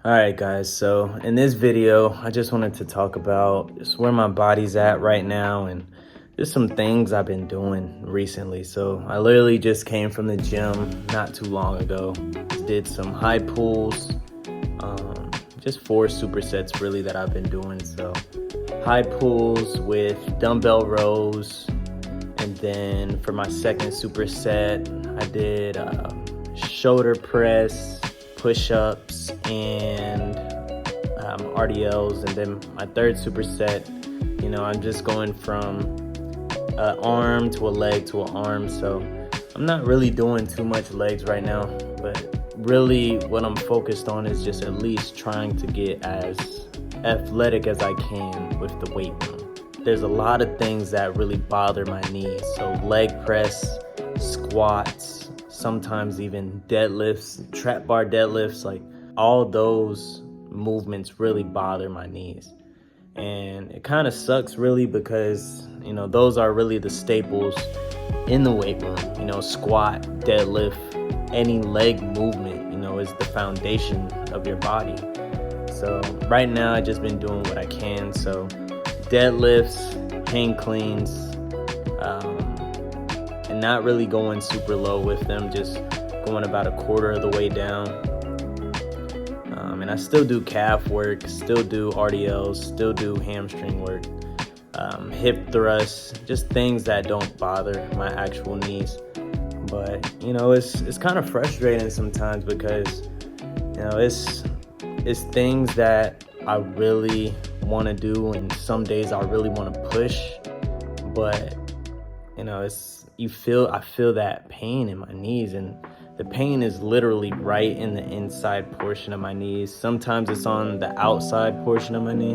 All right, guys, so in this video, I just wanted to talk about just where my body's at right now and just some things I've been doing recently. So I literally just came from the gym not too long ago, did some high pulls, just 4 supersets really that I've been doing. So high pulls with dumbbell rows, and then for my second superset, I did shoulder press, push-ups, and RDLs. And then my third superset, I'm just going from an arm to a leg to an arm. So I'm not really doing too much legs right now, but really what I'm focused on is just at least trying to get as athletic as I can with the weight room. There's a lot of things that really bother my knees. So leg press, squats, sometimes even deadlifts, trap bar deadlifts, like all those movements really bother my knees. And it kind of sucks really because, those are really the staples in the weight room. Squat, deadlift, any leg movement, is the foundation of your body. So right now I just been doing what I can. So deadlifts, hang cleans, and not really going super low with them, just going about a quarter of the way down. And I still do calf work, still do RDLs, still do hamstring work, hip thrusts, just things that don't bother my actual knees. But it's kind of frustrating sometimes because it's things that I really want to do, and some days I really want to push, but I feel that pain in my knees, and the pain is literally right in the inside portion of my knees. Sometimes it's on the outside portion of my knee,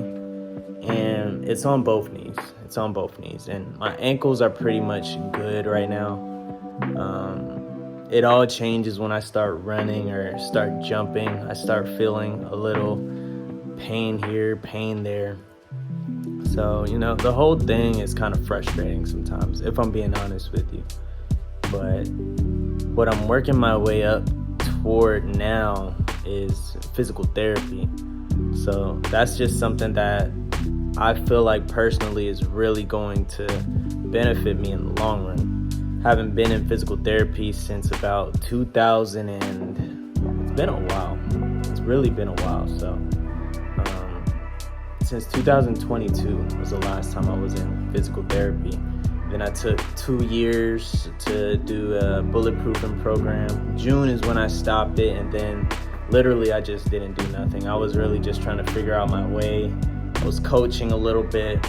and it's on both knees. And my ankles are pretty much good right now. It all changes when I start running or start jumping. I start feeling a little pain here, pain there. So, the whole thing is kind of frustrating sometimes, if I'm being honest with you. But what I'm working my way up toward now is physical therapy. So that's just something that I feel like personally is really going to benefit me in the long run. Haven't been in physical therapy since about 2000, and it's been a while. It's really been a while. So since 2022 was the last time I was in physical therapy. Then I took 2 years to do a bulletproofing program. June is when I stopped it, and then literally I just didn't do nothing. I was really just trying to figure out my way. I was coaching a little bit.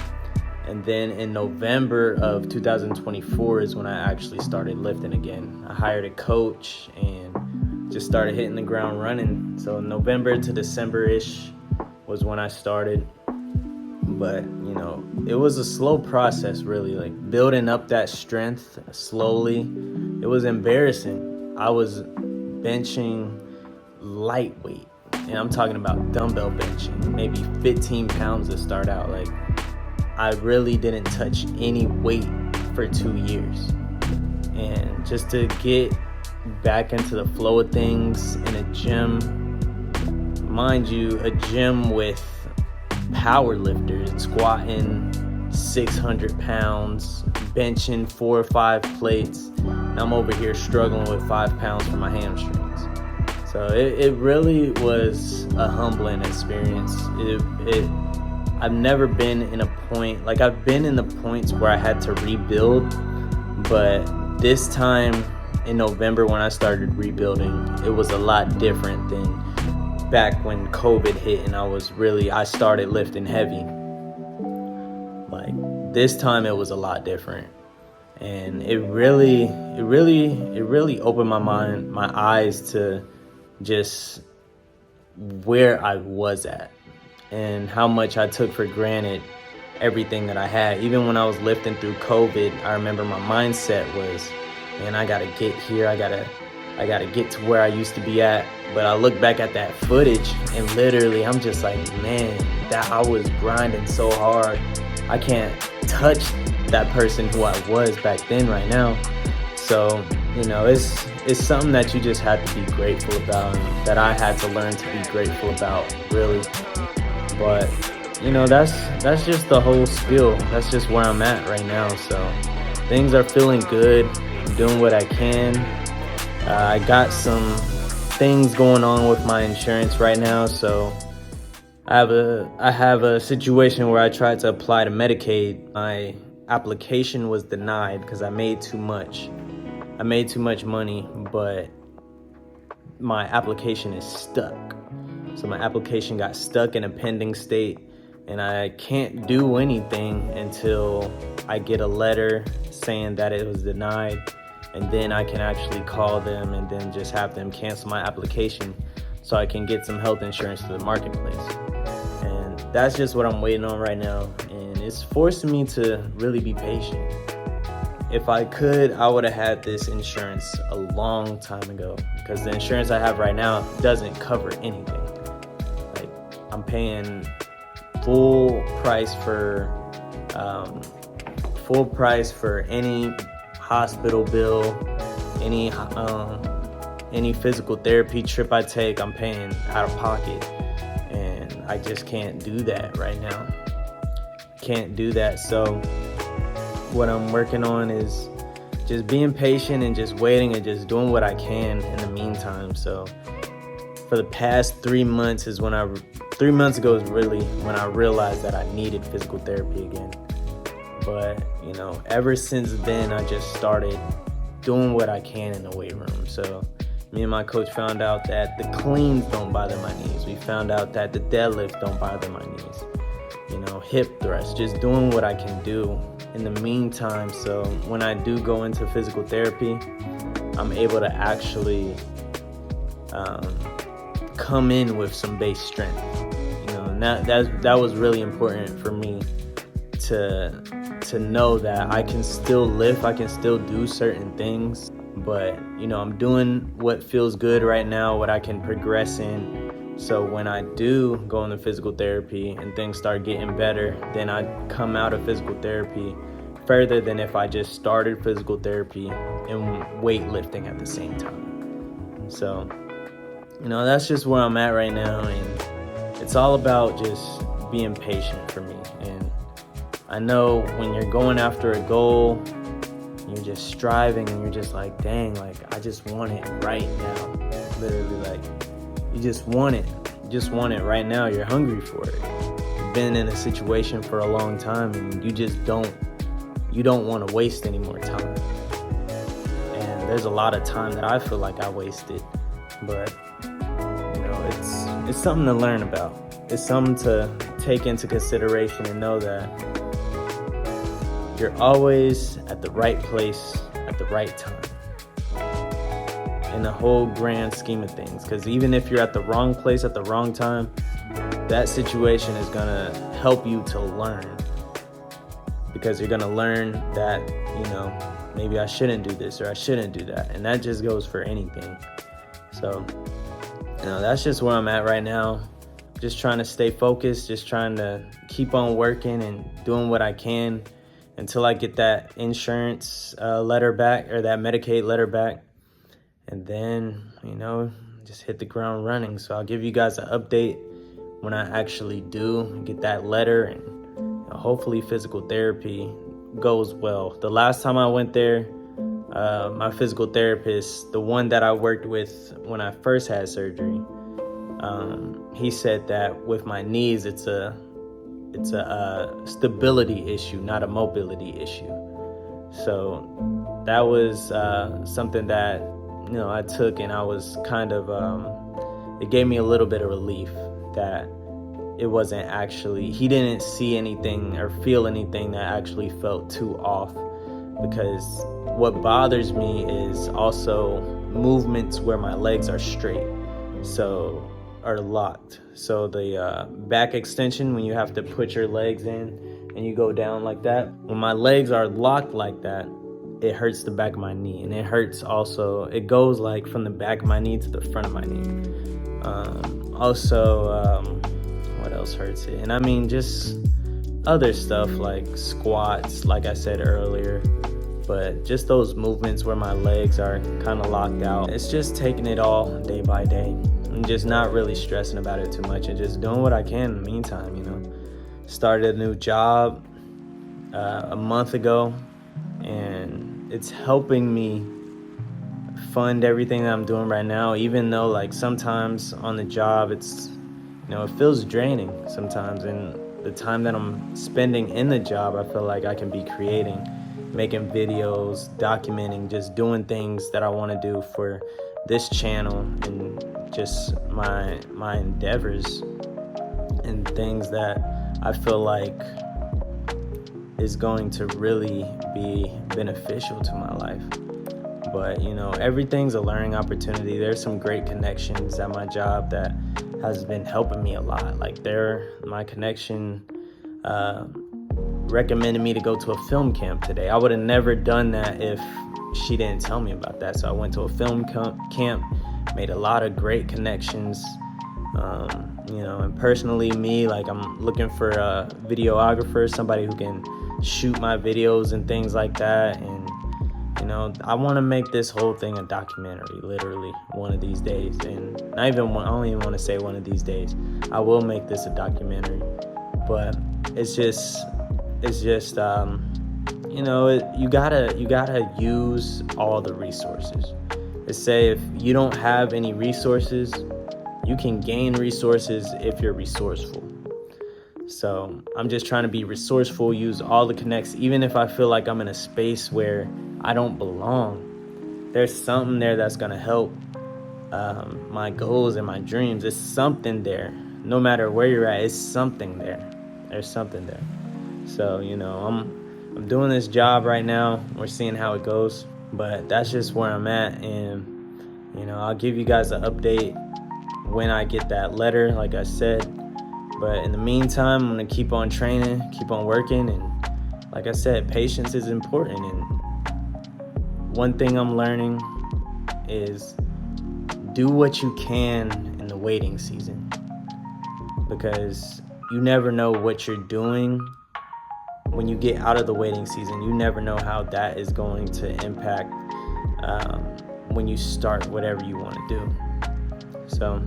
And then in November of 2024 is when I actually started lifting again. I hired a coach and just started hitting the ground running. So November to December-ish was when I started. But, it was a slow process really, like building up that strength slowly. It was embarrassing. I was benching lightweight, and I'm talking about dumbbell benching, maybe 15 pounds to start out. Like, I really didn't touch any weight for 2 years. And just to get back into the flow of things in a gym, mind you, a gym with power lifters squatting 600 pounds, benching 4 or 5 plates, and I'm over here struggling with 5 pounds for my hamstrings. So it really was a humbling experience. I've never been in a point, like I've been in the points where I had to rebuild, but this time in November when I started rebuilding, it was a lot different than back when COVID hit and I started lifting heavy. Like this time it was a lot different, and it really opened my mind, my eyes to just where I was at and how much I took for granted everything that I had. Even when I was lifting through COVID, I remember my mindset was, man, I gotta get here, I gotta get to where I used to be at. But I look back at that footage and literally I'm just like, man, that I was grinding so hard. I can't touch that person who I was back then right now. So it's something that you just had to be grateful about, and that I had to learn to be grateful about, really. But that's just the whole spiel. That's just where I'm at right now. So things are feeling good. I'm doing what I can. I got some things going on with my insurance right now. So I have a situation where I tried to apply to Medicaid. My application was denied because I made too much. I made too much money, but my application is stuck. So my application got stuck in a pending state, and I can't do anything until I get a letter saying that it was denied, and then I can actually call them and then just have them cancel my application so I can get some health insurance to the marketplace. And that's just what I'm waiting on right now, and it's forcing me to really be patient. If I could, I would have had this insurance a long time ago, because the insurance I have right now doesn't cover anything. Like, I'm paying full price for any hospital bill, any physical therapy trip I take. I'm paying out of pocket, and I just can't do that right now. Can't do that. So what I'm working on is just being patient and just waiting and just doing what I can in the meantime. So for the past 3 months is 3 months ago is really when I realized that I needed physical therapy again. But ever since then, I just started doing what I can in the weight room. So me and my coach found out that the cleans don't bother my knees. We found out that the deadlifts don't bother my knees. Hip thrusts, just doing what I can do in the meantime. So when I do go into physical therapy, I'm able to actually come in with some base strength. And that was really important for me to know that I can still lift, I can still do certain things, but I'm doing what feels good right now, what I can progress in. So when I do go into physical therapy and things start getting better, then I come out of physical therapy further than if I just started physical therapy and weightlifting at the same time. So, that's just where I'm at right now, and it's all about just being patient for me. And I know when you're going after a goal, you're just striving and you're just like, dang, like I just want it right now. Literally, like you just want it. You just want it right now. You're hungry for it. You've been in a situation for a long time, and you don't want to waste any more time. And there's a lot of time that I feel like I wasted, but it's something to learn about. It's something to take into consideration and know that you're always at the right place at the right time in the whole grand scheme of things. Because even if you're at the wrong place at the wrong time, that situation is gonna help you to learn, because you're gonna learn that maybe I shouldn't do this or I shouldn't do that, and that just goes for anything. So that's just where I'm at right now. Just trying to stay focused, just trying to keep on working and doing what I can until I get that insurance letter back, or that Medicaid letter back, and then just hit the ground running. So I'll give you guys an update when I actually do get that letter, and hopefully physical therapy goes well. The last time I went there, my physical therapist, the one that I worked with when I first had surgery, he said that with my knees, it's a stability issue, not a mobility issue. So that was something that I took, and I was kind of it gave me a little bit of relief that it wasn't actually, he didn't see anything or feel anything that actually felt too off. Because what bothers me is also movements where my legs are straight, are locked. So the back extension, when you have to put your legs in and you go down like that, when my legs are locked like that, it hurts the back of my knee. And it hurts also, it goes like from the back of my knee to the front of my knee. What else hurts it? And I mean, just other stuff like squats, like I said earlier. But just those movements where my legs are kind of locked out, it's just taking it all day by day and just not really stressing about it too much and just doing what I can in the meantime, you know. Started a new job a month ago, and it's helping me fund everything that I'm doing right now, even though like sometimes on the job it's, you know, it feels draining sometimes, and the time that I'm spending in the job, I feel like I can be creating, making videos, documenting, just doing things that I want to do for this channel and just my endeavors and things that I feel like is going to really be beneficial to my life. But you know, everything's a learning opportunity. There's some great connections at my job that has been helping me a lot. Like my connection recommended me to go to a film camp today. I would have never done that if she didn't tell me about that. So I went to a film camp, made a lot of great connections. You know, and personally me, like I'm looking for a videographer, somebody who can shoot my videos and things like that. And you know, I want to make this whole thing a documentary, literally, one of these days. And I don't even want to say one of these days. I will make this a documentary. But it's just you know, you gotta use all the resources. Let's say if you don't have any resources, you can gain resources if you're resourceful. So I'm just trying to be resourceful, use all the connects, even if I feel like I'm in a space where I don't belong. There's something there that's gonna help my goals and my dreams. It's something there. No matter where you're at, it's something there. There's something there. So, you know, I'm doing this job right now. We're seeing how it goes, but that's just where I'm at. And, you know, I'll give you guys an update when I get that letter, like I said. But in the meantime, I'm gonna keep on training, keep on working. And like I said, patience is important. And one thing I'm learning is do what you can in the waiting season, because you never know what you're doing when you get out of the waiting season. You never know how that is going to impact when you start whatever you want to do. So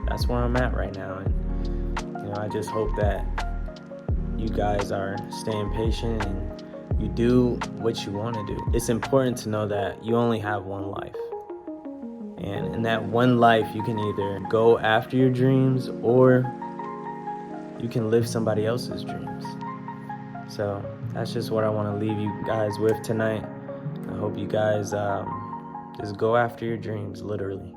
that's where I'm at right now. And you know, I just hope that you guys are staying patient and you do what you want to do. It's important to know that you only have one life. And in that one life, you can either go after your dreams or you can live somebody else's dreams. So that's just what I want to leave you guys with tonight. I hope you guys just go after your dreams, literally.